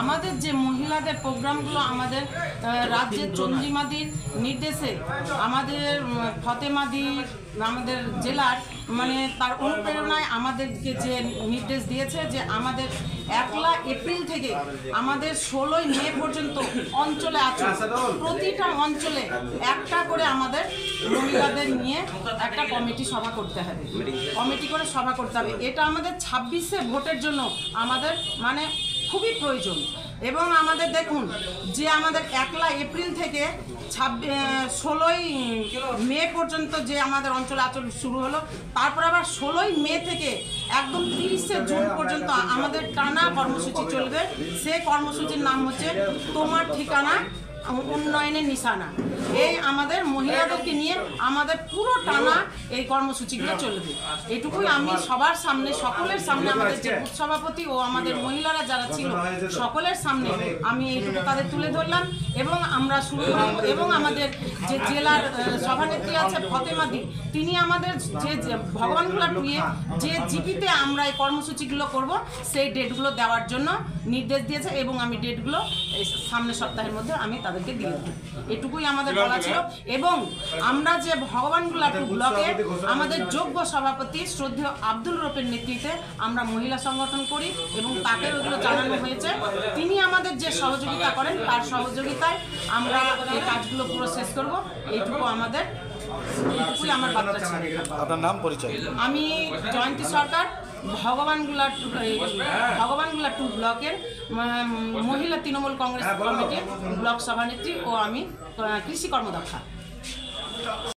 আমাদের যে মহিলাদের প্রোগ্রামগুলো আমাদের রাজ্যের চন্দ্রিমাদির নির্দেশে আমাদের ফতেমাদি আমাদের জেলার মানে তার অনুপ্রেরণায় আমাদেরকে যে নির্দেশ দিয়েছে যে আমাদের 1 এপ্রিল থেকে আমাদের 16 মে পর্যন্ত অঞ্চলে আছে প্রতিটা অঞ্চলে একটা করে আমাদের মহিলাদের নিয়ে একটা কমিটি সভা করতে হবে, কমিটি করে সভা করতে হবে। এটা আমাদের 26শে ভোটের জন্য আমাদের মানে খুবই প্রয়োজন। এবং আমাদের দেখুন যে আমাদের 1 এপ্রিল থেকে 16 মে পর্যন্ত যে আমাদের অঞ্চলে আচরণ শুরু হলো, তারপর আবার 16 মে থেকে একদম 30শে জুন পর্যন্ত আমাদের টানা কর্মসূচি চলবে। সেই কর্মসূচির নাম হচ্ছে তোমার ঠিকানা উন্নয়নের নিশানা। এই আমাদের মহিলাদেরকে নিয়ে আমাদের পুরো টানা এই কর্মসূচিগুলো চলবে। এটুকুই আমি সবার সামনে, সকলের সামনে, আমাদের যে বুথ সভাপতি ও আমাদের মহিলারা যারা ছিল সকলের সামনে আমি এইটুকু তাদের তুলে ধরলাম। এবং আমরা শুরু করব। এবং আমাদের যে জেলার সভানেত্রী আছে ফতেমাদি, তিনি আমাদের যে ভগবানগোলা টুয়ে যে জিপিতে আমরা এই কর্মসূচিগুলো করব সেই ডেটগুলো দেওয়ার জন্য নির্দেশ দিয়েছে। এবং আমি ডেটগুলো সামনের সপ্তাহের মধ্যে আমি তাদেরকে দিয়ে দেবো। এটুকুই আমাদের বলা ছিল। এবং আমরা যে ভগবানগোলা টু ব্লকে আমাদের যোগ্য সভাপতি শ্রদ্ধেয় আব্দুল রফের নেতৃত্বে আমরা মহিলা সংগঠন করি এবং তাকে ওগুলো জানানো হয়েছে। তিনি আমাদের যে সহযোগিতা করেন তার সহযোগিতায় আমরা এই কাজগুলো পুরো শেষ করব। এইটুকু আমাদের, এইটুকুই আমার বার্তা ছিল। আপনার নাম পরিচয়? আমি জয়ন্তী সরকার, ভগবানগোলা টু ব্লকের মহিলা তৃণমূল কংগ্রেস কমিটির ব্লক সভানেত্রী ও আমি কৃষি কর্মদক্ষা।